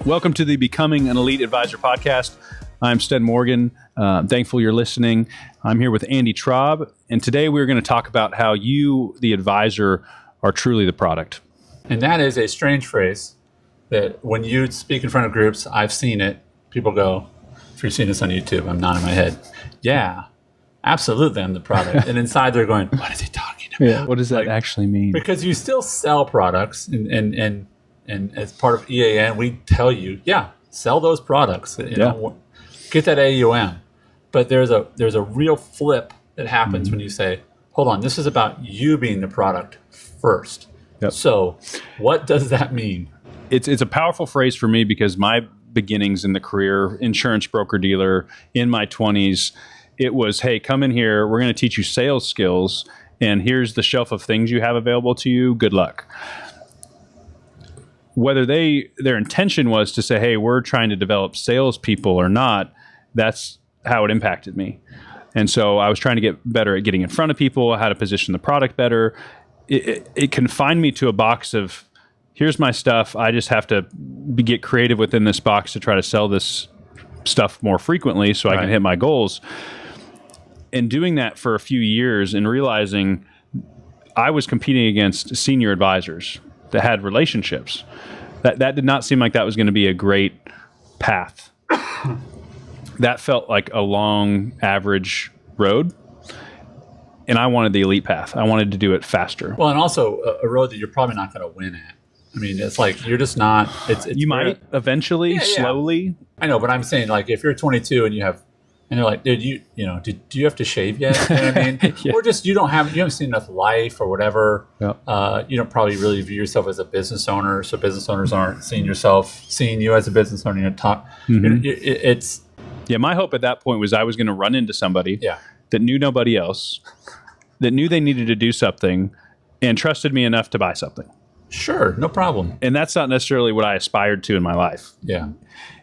Welcome to the Becoming an Elite Advisor podcast. I'm Sten Morgan. Thankful you're listening. I'm here with Andy Traub, and today we're going to talk about how you, the advisor, are truly the product. And that is a strange phrase that when you speak in front of groups, I've seen it. People go, if you're seeing this on YouTube, I'm nodding my head. Yeah, absolutely, I'm the product. And inside they're going, what is he talking about? Yeah, what does that actually mean? Because you still sell products, and as part of EAN, we tell you, sell those products. You know, get that AUM. But there's a real flip that happens when you say, hold on, this is about you being the product first. Yep. So what does that mean? It's a powerful phrase for me because my beginnings in the career, insurance broker dealer in my 20s, it was, hey, come in here, we're going to teach you sales skills, and here's the shelf of things you have available to you. Good luck. Whether their intention was to say, hey, we're trying to develop salespeople or not, that's how it impacted me. And so I was trying to get better at getting in front of people, how to position the product better. It confined me to a box of, here's my stuff. I just have to get creative within this box to try to sell this stuff more frequently so I can hit my goals. And doing that for a few years and realizing I was competing against senior advisors that had relationships. That did not seem like that was going to be a great path. That felt like a long, average road. And I wanted the elite path. I wanted to do it faster. Well, and also a road that you're probably not going to win at. I mean, it's like you're just not. It's you might eventually, slowly. I know, but I'm saying, like, if you're 22 and they're like, dude, do you have to shave yet? You know what I mean? Or just you haven't seen enough life or whatever. Yeah. You don't probably really view yourself as a business owner, so business owners aren't seeing you as a business owner. It's my hope at that point was I was going to run into somebody that knew nobody else, that knew they needed to do something, and trusted me enough to buy something. Sure, no problem. And that's not necessarily what I aspired to in my life. Yeah.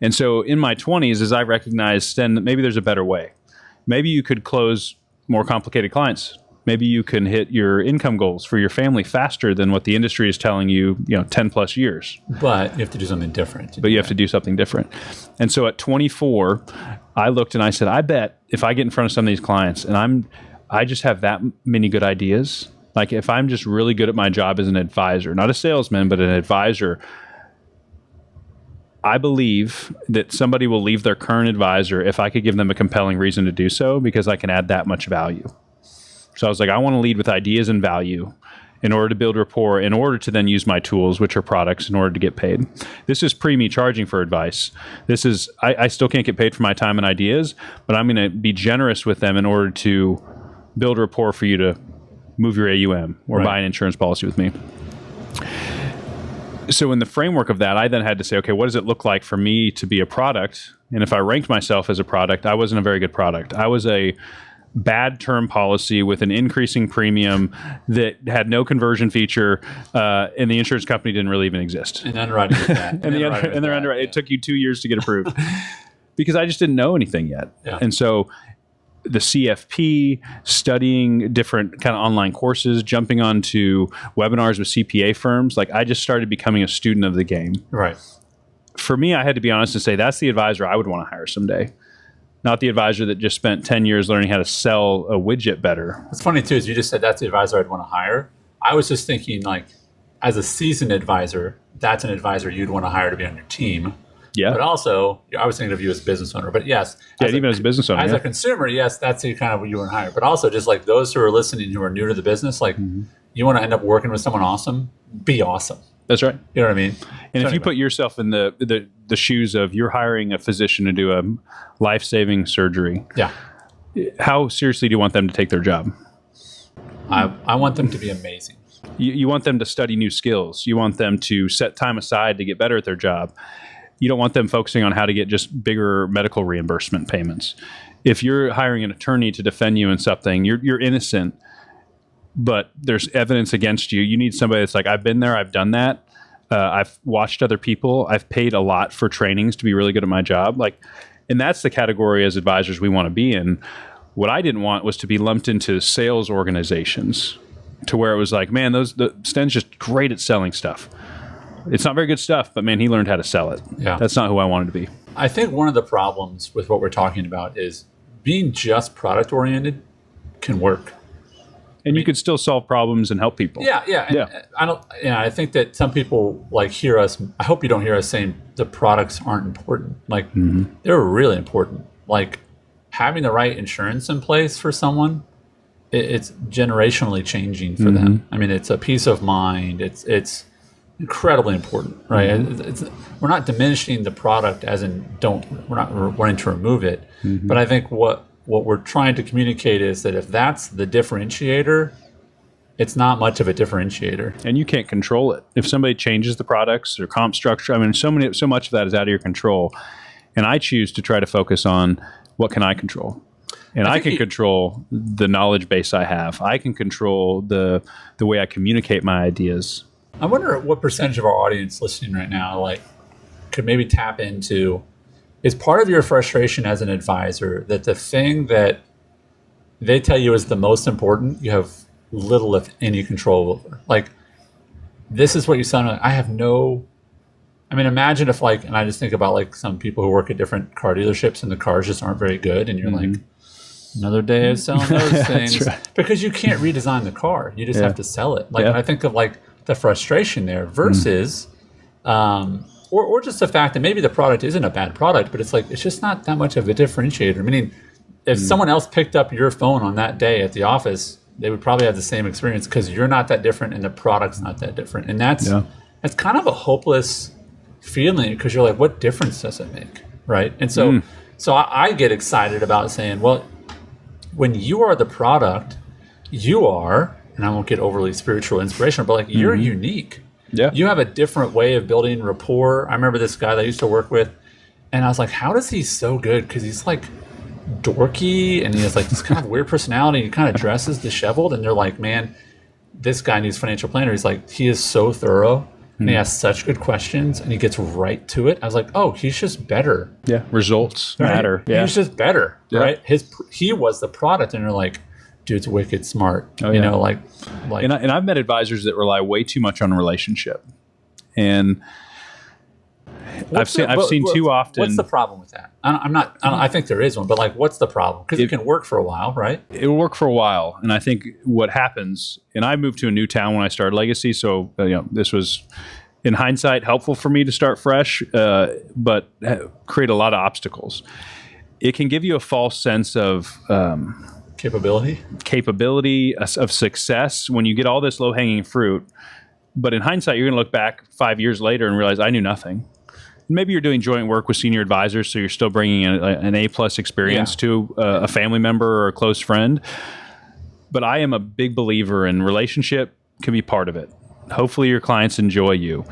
And so in my 20s, as I recognized, Sten, that maybe there's a better way. Maybe you could close more complicated clients. Maybe you can hit your income goals for your family faster than what the industry is telling you, 10 plus years. But you have to do something different. But you have to do something different. And so at 24, I looked and I said, I bet if I get in front of some of these clients and I just have that many good ideas, like if I'm just really good at my job as an advisor, not a salesman, but an advisor, I believe that somebody will leave their current advisor if I could give them a compelling reason to do so, because I can add that much value. So I was like, I want to lead with ideas and value in order to build rapport, in order to then use my tools, which are products, in order to get paid. This is pre me charging for advice. This is, I still can't get paid for my time and ideas, but I'm going to be generous with them in order to build rapport for you to move your AUM or buy an insurance policy with me. So in the framework of that, I then had to say, okay, what does it look like for me to be a product? And if I ranked myself as a product, I wasn't a very good product. I was a bad term policy with an increasing premium that had no conversion feature, and the insurance company didn't really even exist. And underwriting with that. and their underwriting, it took you 2 years to get approved because I just didn't know anything yet. Yeah. And so the CFP, studying different kind of online courses, jumping onto webinars with CPA firms, like I just started becoming a student of the game. Right. For me, I had to be honest and say that's the advisor I would want to hire someday. Not the advisor that just spent 10 years learning how to sell a widget better. What's funny too is you just said that's the advisor I'd want to hire. I was just thinking, like, as a seasoned advisor, that's an advisor you'd want to hire to be on your team. Yeah. But also, I was thinking of you as a business owner. But yes. Even as a business owner. As a consumer, yes, that's the kind of what you want to hire. But also, just like those who are listening who are new to the business, like you want to end up working with someone awesome, be awesome. That's right. You know what I mean? And if you put yourself in the shoes of you're hiring a physician to do a life-saving surgery, how seriously do you want them to take their job? I want them to be amazing. You want them to study new skills. You want them to set time aside to get better at their job. You don't want them focusing on how to get just bigger medical reimbursement payments. If you're hiring an attorney to defend you in something, you're innocent, but there's evidence against you. You need somebody that's like, I've been there, I've done that. I've watched other people. I've paid a lot for trainings to be really good at my job. And that's the category as advisors we want to be in. What I didn't want was to be lumped into sales organizations to where it was like, man, Sten's just great at selling stuff. It's not very good stuff, but man, he learned how to sell it. Yeah. That's not who I wanted to be. I think one of the problems with what we're talking about is being just product oriented can work. And you could still solve problems and help people. Yeah. And I think that some people like hear us. I hope you don't hear us saying the products aren't important. Like they're really important. Like having the right insurance in place for someone, it's generationally changing for them. I mean, it's a peace of mind. It's incredibly important, right? We're not diminishing the product as in we're not wanting to remove it. But I think what we're trying to communicate is that if that's the differentiator, it's not much of a differentiator. And you can't control it. If somebody changes the products or comp structure, I mean, so much of that is out of your control. And I choose to try to focus on what can I control. And I can control the knowledge base I have. I can control the way I communicate my ideas. I wonder what percentage of our audience listening right now, like, could maybe tap into, is part of your frustration as an advisor that the thing that they tell you is the most important, you have little, if any, control over. Like, this is what you sound like. I have no. I mean, imagine if, like, and I just think about like some people who work at different car dealerships and the cars just aren't very good, and you're like, another day of selling those things, right. Because you can't redesign the car. You just have to sell it. Like, I think of like the frustration there versus, or just the fact that maybe the product isn't a bad product, but it's like it's just not that much of a differentiator. Meaning, if someone else picked up your phone on that day at the office, they would probably have the same experience because you're not that different and the product's not that different. And that's kind of a hopeless feeling because you're like, what difference does it make, right? And so, I get excited about saying, well, when you are the product, you are, and I won't get overly spiritual inspirational, but like you're unique. Yeah. You have a different way of building rapport. I remember this guy that I used to work with, and I was like, how does he so good? Because he's like dorky and he has like this kind of weird personality. He kind of dresses disheveled, and they're like, man, this guy needs a financial planner. He's like, he is so thorough and he has such good questions and he gets right to it. I was like, oh, he's just better. Yeah. Results matter. Yeah. He's just better, right? He was the product, and you're like, dude's wicked smart. You know, like. And I've met advisors that rely way too much on relationship, and I've seen too often. What's the problem with that? I think there is one, but like, what's the problem? Because it can work for a while, right? It'll work for a while, and I think what happens. And I moved to a new town when I started Legacy, so this was, in hindsight, helpful for me to start fresh, but create a lot of obstacles. It can give you a false sense of. Capability of success when you get all this low-hanging fruit. But in hindsight, you're going to look back 5 years later and realize I knew nothing. Maybe you're doing joint work with senior advisors, so you're still bringing an A-plus experience to a family member or a close friend. But I am a big believer in relationship can be part of it. Hopefully your clients enjoy you.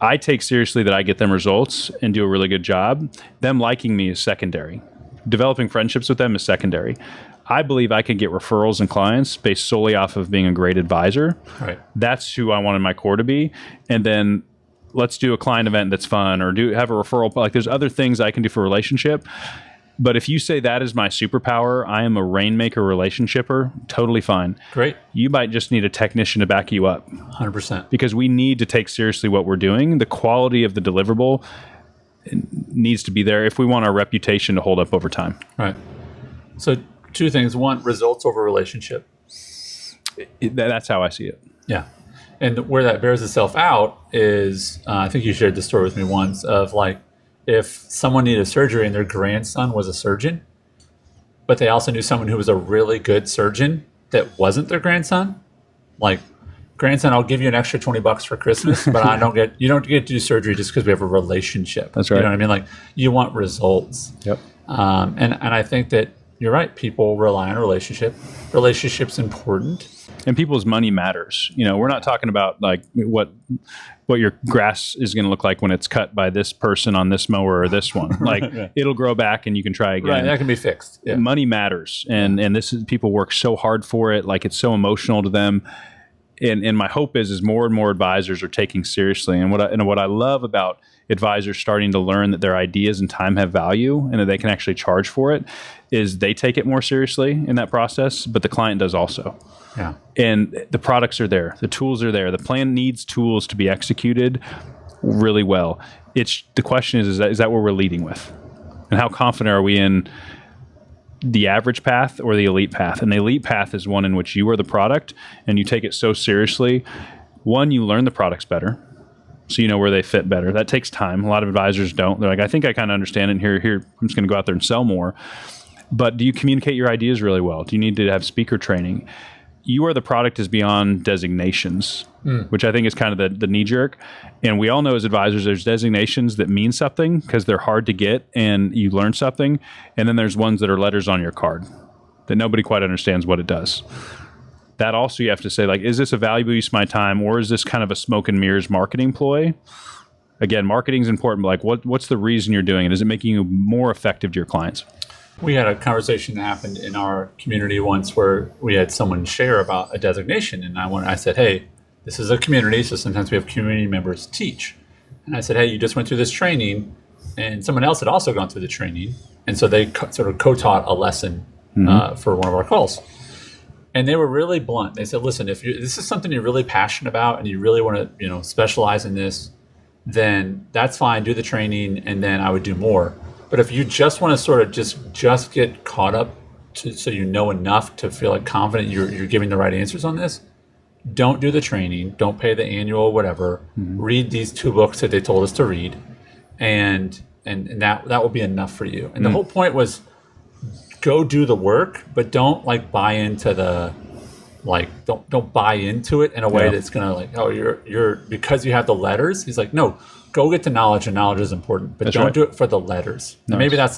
I take seriously that I get them results and do a really good job. Them liking me is secondary. Developing friendships with them is secondary. I believe I can get referrals and clients based solely off of being a great advisor. Right. That's who I wanted my core to be. And then let's do a client event that's fun, or have a referral. Like, there's other things I can do for relationship. But if you say that is my superpower, I am a rainmaker relationshipper, totally fine. Great. You might just need a technician to back you up. 100%. Because we need to take seriously what we're doing. The quality of the deliverable needs to be there if we want our reputation to hold up over time. Right. So, two things. One, results over relationship. That's how I see it. Yeah. And where that bears itself out is, I think you shared this story with me once, of like, if someone needed surgery and their grandson was a surgeon, but they also knew someone who was a really good surgeon that wasn't their grandson, like, grandson, I'll give you an extra $20 for Christmas, but you don't get to do surgery just because we have a relationship. That's right. You know what I mean? Like, you want results. Yep. And I think that you're right. People rely on relationship. Relationship's important. And people's money matters. We're not talking about like what your grass is going to look like when it's cut by this person on this mower or this one. Like, it'll grow back and you can try again. Right, that can be fixed. Yeah. Money matters, and this is, people work so hard for it. Like, it's so emotional to them. And my hope is more and more advisors are taking seriously. And what I love about advisors starting to learn that their ideas and time have value and that they can actually charge for it is they take it more seriously in that process, but the client does also. Yeah. And the products are there. The tools are there. The plan needs tools to be executed really well. The question is that what we're leading with? And how confident are we in the average path or the elite path? And the elite path is one in which you are the product and you take it so seriously. One, you learn the products better, so you know where they fit better. That takes time. A lot of advisors don't. They're like, I think I kind of understand it. And here, I'm just going to go out there and sell more. But do you communicate your ideas really well? Do you need to have speaker training? You are the product is beyond designations, which I think is kind of the knee jerk. And we all know as advisors, there's designations that mean something because they're hard to get and you learn something. And then there's ones that are letters on your card that nobody quite understands what it does. That also you have to say, like, is this a valuable use of my time, or is this kind of a smoke and mirrors marketing ploy? Again, marketing is important, but like what's the reason you're doing it? Is it making you more effective to your clients? We had a conversation that happened in our community once where we had someone share about a designation. And I said, hey, this is a community, so sometimes we have community members teach. And I said, hey, you just went through this training, and someone else had also gone through the training. And so they sort of co-taught a lesson for one of our calls. And they were really blunt. They said, listen, if this is something you're really passionate about and you really want to specialize in this, then that's fine, do the training, and then I would do more. But if you just want to sort of just get caught up so you know enough to feel like confident you're giving the right answers on this, don't do the training. Don't pay the annual whatever. Read these 2 books that they told us to read, and that will be enough for you. And the whole point was go do the work, but don't like buy into the don't buy into it in a way that's gonna like, oh, you're because you have the letters. He's like, no. Go get the knowledge, and knowledge is important, but don't do it for the letters. Nice. Maybe that's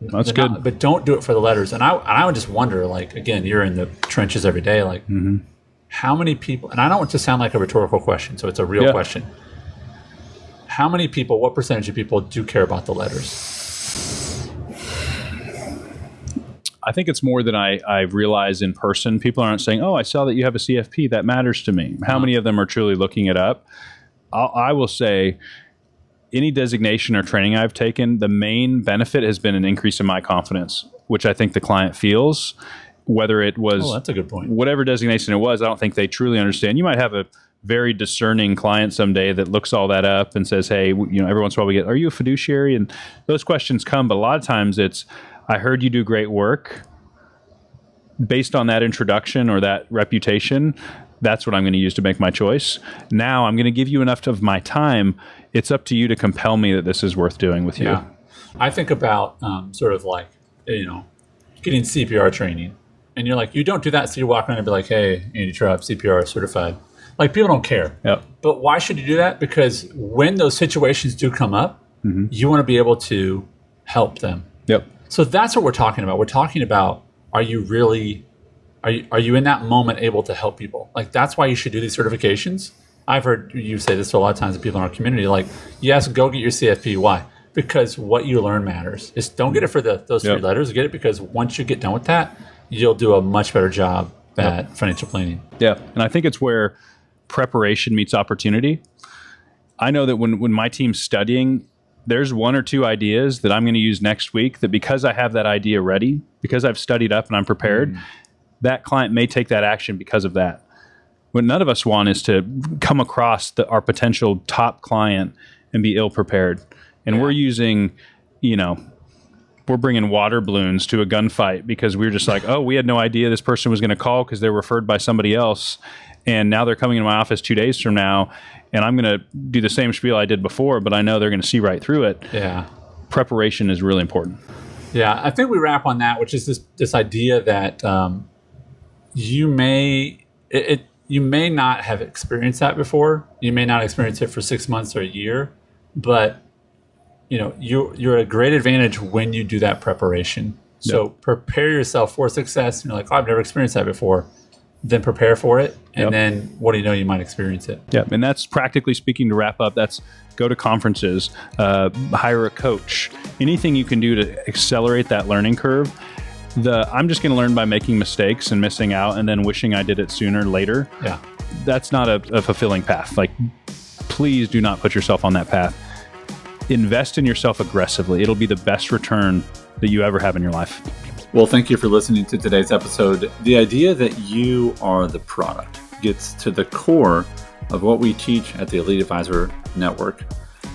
that's good. But don't do it for the letters. And I would just wonder, like, again, you're in the trenches every day, like how many people, and I don't want to sound like a rhetorical question, so it's a real question. How many people, what percentage of people do care about the letters? I think it's more than I realize in person. People aren't saying, oh, I saw that you have a CFP. That matters to me. How many of them are truly looking it up? I will say any designation or training I've taken, the main benefit has been an increase in my confidence, which I think the client feels, whether it was that's a good point. Whatever designation it was. I don't think they truly understand. You might have a very discerning client someday that looks all that up and says, hey, every once in a while we get, are you a fiduciary? And those questions come, but a lot of times it's, I heard you do great work. Based on that introduction or that reputation, that's what I'm going to use to make my choice. Now I'm going to give you enough of my time. It's up to you to compel me that this is worth doing with you. Yeah. I think about sort of like, getting CPR training. And you're like, you don't do that. So you walk around and be like, hey, Andy Trapp, CPR certified. Like, people don't care. Yep. But why should you do that? Because when those situations do come up, you want to be able to help them. Yep. So that's what we're talking about. We're talking about, are you in that moment able to help people? Like, that's why you should do these certifications. I've heard you say this to a lot of times to people in our community, like, yes, go get your CFP. Why? Because what you learn matters. Just don't get it for those 3 letters. Get it because once you get done with that, you'll do a much better job at financial planning. Yeah. And I think it's where preparation meets opportunity. I know that when my team's studying, there's 1 or 2 ideas that I'm going to use next week that because I have that idea ready, because I've studied up and I'm prepared, that client may take that action because of that. What none of us want is to come across our potential top client and be ill prepared. And we're using, we're bringing water balloons to a gunfight because we're just like, oh, we had no idea this person was going to call because they're referred by somebody else. And now they're coming into my office 2 days from now, and I'm going to do the same spiel I did before, but I know they're going to see right through it. Yeah. Preparation is really important. Yeah, I think we wrap on that, which is this idea that you may not have experienced that before. You may not experience it for 6 months or a year, but you're at a great advantage when you do that preparation. So prepare yourself for success. You're like, oh, I've never experienced that before. Then prepare for it, and then what do you know, you might experience it. Yeah, and that's practically speaking, to wrap up, that's go to conferences, hire a coach, anything you can do to accelerate that learning curve. I'm just going to learn by making mistakes and missing out and then wishing I did it sooner later. Yeah. that's not a fulfilling path. Like, please do not put yourself on that path. Invest in yourself aggressively. It'll be the best return that you ever have in your life. Well, thank you for listening to today's episode. The idea that you are the product gets to the core of what we teach at the Elite Advisor Network.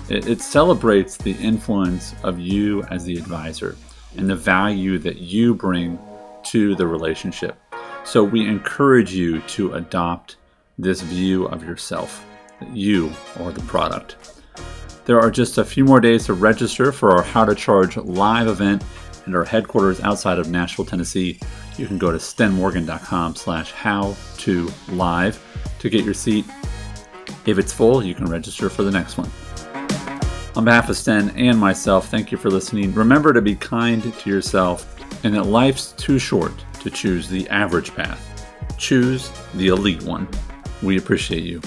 It celebrates the influence of you as the advisor and the value that you bring to the relationship. So we encourage you to adopt this view of yourself, that you are the product. There are just a few more days to register for our How to Charge live event at our headquarters outside of Nashville, Tennessee. You can go to stenmorgan.com/howtolive to get your seat. If it's full, you can register for the next one. On behalf of Sten and myself, thank you for listening. Remember to be kind to yourself and that life's too short to choose the average path. Choose the elite one. We appreciate you.